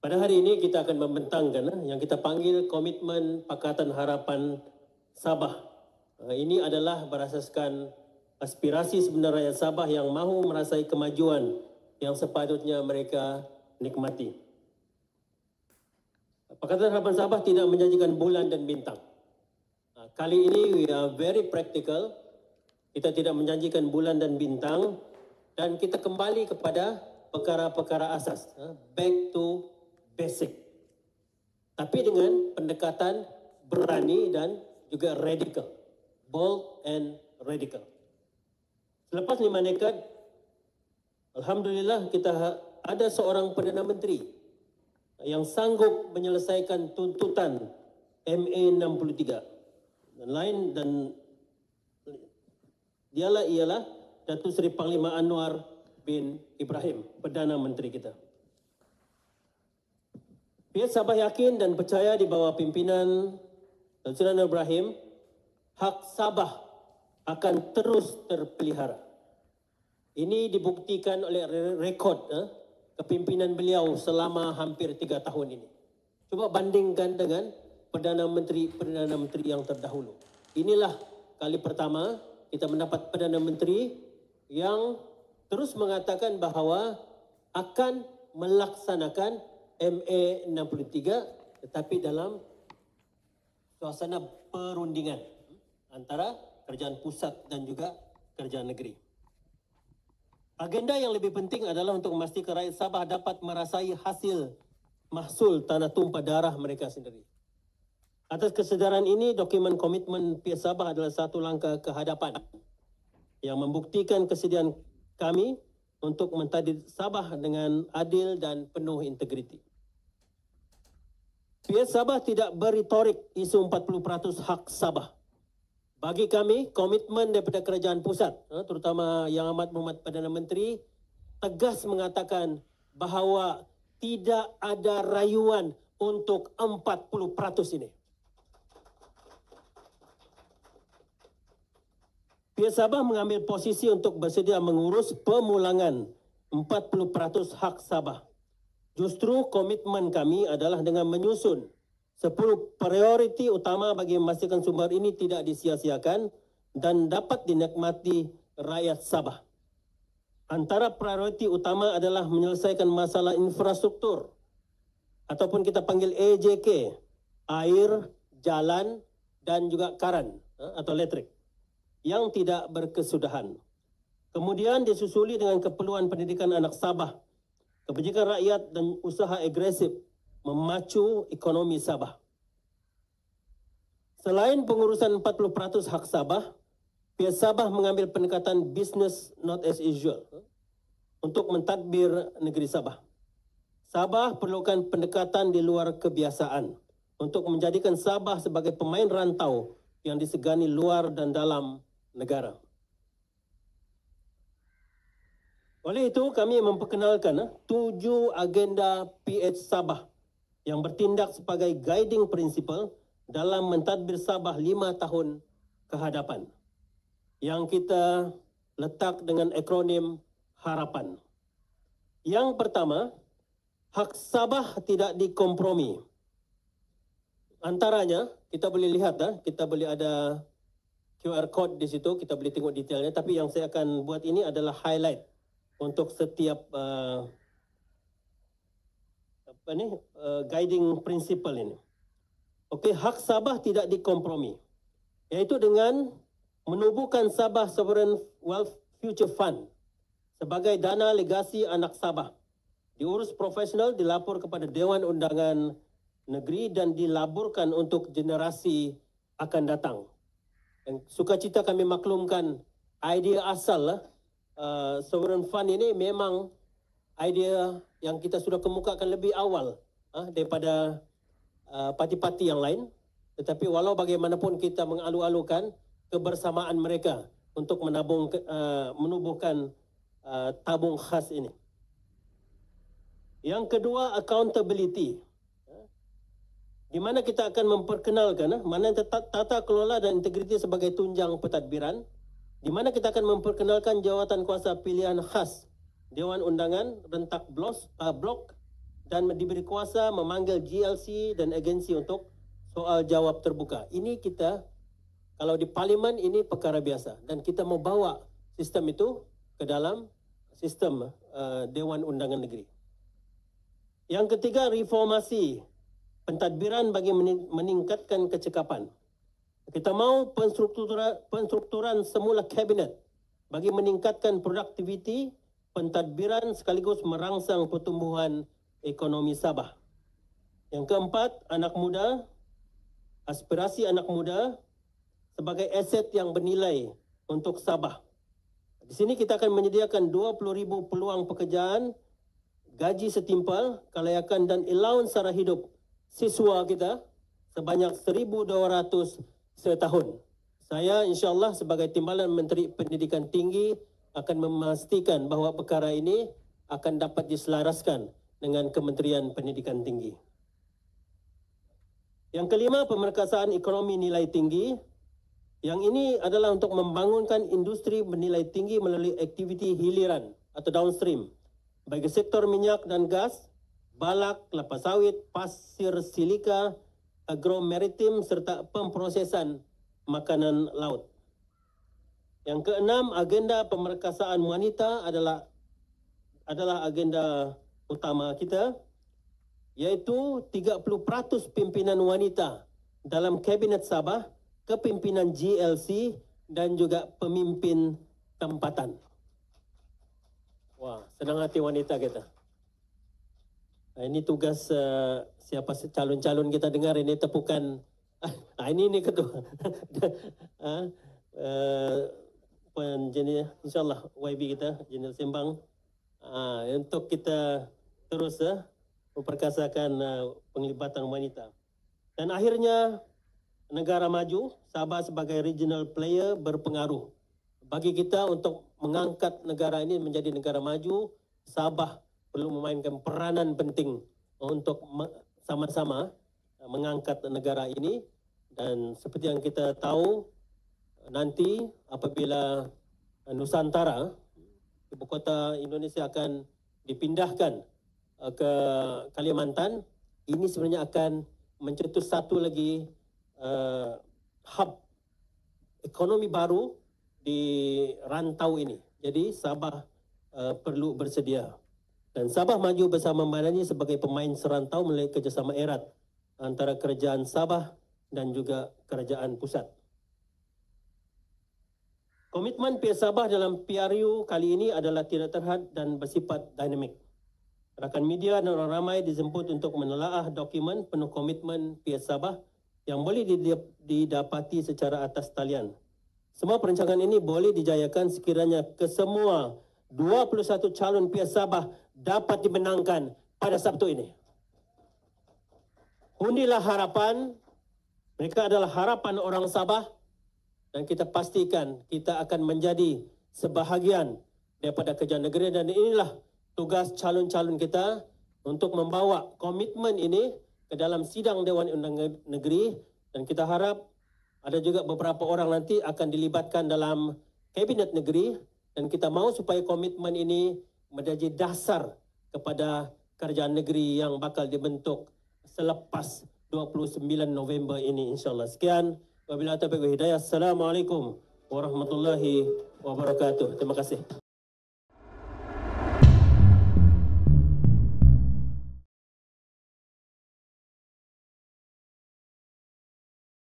Pada hari ini kita akan membentangkan yang kita panggil Komitmen Pakatan Harapan Sabah. Ini adalah berasaskan aspirasi sebenar rakyat Sabah yang mahu merasai kemajuan yang sepatutnya mereka nikmati. Pakatan Harapan Sabah tidak menjanjikan bulan dan bintang. Kali ini we are very practical. Kita tidak menjanjikan bulan dan bintang dan kita kembali kepada perkara-perkara asas. Back to basic. Tapi dengan pendekatan berani dan juga radical. Bold and radical. Selepas 5 dekad, alhamdulillah kita ada seorang Perdana Menteri yang sanggup menyelesaikan tuntutan MA 63. Dan ialah Datuk Seri Panglima Anwar bin Ibrahim, Perdana Menteri kita. Pihak Sabah yakin dan percaya di bawah pimpinan Datuk Seri Anwar Ibrahim, hak Sabah akan terus terpelihara. Ini dibuktikan oleh rekod kepimpinan beliau selama hampir 3 tahun ini. Coba bandingkan dengan Perdana Menteri yang terdahulu. Inilah kali pertama kita mendapat Perdana Menteri yang terus mengatakan bahawa akan melaksanakan MA 63 tetapi dalam suasana perundingan antara kerajaan pusat dan juga kerajaan negeri. Agenda yang lebih penting adalah untuk memastikan rakyat Sabah dapat merasai hasil mahsul tanah tumpah darah mereka sendiri. Atas kesedaran ini, dokumen komitmen pihak Sabah adalah satu langkah ke hadapan yang membuktikan kesediaan kami untuk mentadbir Sabah dengan adil dan penuh integriti. Pihak Sabah tidak berretorik isu 40% hak Sabah. Bagi kami, komitmen daripada kerajaan pusat, terutama Yang Amat Berhormat Perdana Menteri, tegas mengatakan bahawa tidak ada rayuan untuk 40% ini. Pihak Sabah mengambil posisi untuk bersedia mengurus pemulangan 40% hak Sabah. Justru komitmen kami adalah dengan menyusun 10 prioriti utama bagi memastikan sumber ini tidak disia-siakan dan dapat dinikmati rakyat Sabah. Antara prioriti utama adalah menyelesaikan masalah infrastruktur ataupun kita panggil AJK, air, jalan dan juga karan atau elektrik yang tidak berkesudahan. Kemudian disusuli dengan keperluan pendidikan anak Sabah, kebajikan rakyat dan usaha agresif memacu ekonomi Sabah. Selain pengurusan 40% hak Sabah, pihak Sabah mengambil pendekatan business not as usual untuk mentadbir negeri Sabah. Sabah perlukan pendekatan di luar kebiasaan untuk menjadikan Sabah sebagai pemain rantau yang disegani luar dan dalam negara. Oleh itu, kami memperkenalkan 7 agenda PH Sabah yang bertindak sebagai guiding principle dalam mentadbir Sabah 5 tahun ke hadapan, yang kita letak dengan akronim Harapan. Yang pertama, hak Sabah tidak dikompromi. Antaranya, kita boleh lihat, kita boleh ada QR code di situ, kita boleh tengok detailnya. Tapi yang saya akan buat ini adalah highlight untuk setiap guiding principle ini. Okey, hak Sabah tidak dikompromi, iaitu dengan menubuhkan Sabah Sovereign Wealth Future Fund sebagai dana legasi anak Sabah. Diurus profesional, dilapor kepada Dewan Undangan Negeri dan dilaburkan untuk generasi akan datang. Dan sukacita kami maklumkan idea asal Sovereign Fund ini memang idea yang kita sudah kemukakan lebih awal daripada parti-parti yang lain. Tetapi walau bagaimanapun kita mengalu-alukan kebersamaan mereka untuk menubuhkan tabung khas ini. Yang kedua, accountability. Di mana kita akan memperkenalkan mana tata kelola dan integriti sebagai tunjang pentadbiran, di mana kita akan memperkenalkan jawatan kuasa pilihan khas Dewan Undangan, rentak blok dan diberi kuasa memanggil GLC dan agensi untuk soal jawab terbuka. Ini kita, kalau di parlimen ini perkara biasa, dan kita mau bawa sistem itu ke dalam sistem Dewan Undangan Negeri. Yang ketiga, reformasi pentadbiran bagi meningkatkan kecekapan. Kita mau penstrukturan semula kabinet bagi meningkatkan produktiviti pentadbiran sekaligus merangsang pertumbuhan ekonomi Sabah. Yang keempat, anak muda, aspirasi anak muda sebagai aset yang bernilai untuk Sabah. Di sini kita akan menyediakan 20,000 peluang pekerjaan, gaji setimpal, kelayakan dan allowance sara hidup siswa kita sebanyak 1,200 setahun. Saya insyaAllah sebagai Timbalan Menteri Pendidikan Tinggi akan memastikan bahawa perkara ini akan dapat diselaraskan dengan Kementerian Pendidikan Tinggi. Yang kelima, pemerkasaan ekonomi nilai tinggi. Yang ini adalah untuk membangunkan industri bernilai tinggi melalui aktiviti hiliran atau downstream bagi sektor minyak dan gas, balak, kelapa sawit, pasir silika, agromaritim serta pemprosesan makanan laut. Yang keenam, agenda pemerkasaan wanita adalah agenda utama kita, iaitu 30% pimpinan wanita dalam Kabinet Sabah, kepimpinan GLC dan juga pemimpin tempatan. Wah, senang hati wanita kita. Ini tugas siapa calon-calon kita dengar ini tepukan. Ini ketua. InsyaAllah YB kita, Jeneral Sembang, untuk kita terus memperkasakan penglibatan wanita. Dan akhirnya, negara maju, Sabah sebagai regional player berpengaruh. Bagi kita untuk mengangkat negara ini menjadi negara maju, Sabah perlu memainkan peranan penting untuk sama-sama mengangkat negara ini. Dan seperti yang kita tahu, nanti apabila Nusantara, ibu kota Indonesia akan dipindahkan ke Kalimantan, ini sebenarnya akan mencetus satu lagi hub ekonomi baru di rantau ini. Jadi Sabah perlu bersedia. Dan Sabah maju bersama Madani sebagai pemain serantau melalui kerjasama erat antara kerajaan Sabah dan juga kerajaan pusat. Komitmen pihak Sabah dalam PRU kali ini adalah tidak terhad dan bersifat dinamik. Rakan media dan orang ramai dijemput untuk menelaah dokumen penuh komitmen pihak Sabah yang boleh didapati secara atas talian. Semua perancangan ini boleh dijayakan sekiranya kesemua 21 calon pihak Sabah dapat dimenangkan pada Sabtu ini. Undilah harapan, mereka adalah harapan orang Sabah, dan kita pastikan kita akan menjadi sebahagian daripada kerja negeri, dan inilah tugas calon-calon kita untuk membawa komitmen ini ke dalam sidang Dewan Undangan Negeri, dan kita harap ada juga beberapa orang nanti akan dilibatkan dalam Kabinet Negeri, dan kita mahu supaya komitmen ini menjadi dasar kepada kerajaan negeri yang bakal dibentuk selepas 29 November ini insyaAllah. Sekian. Wabillahi taufiq wal hidayah. Assalamualaikum warahmatullahi wabarakatuh. Terima kasih.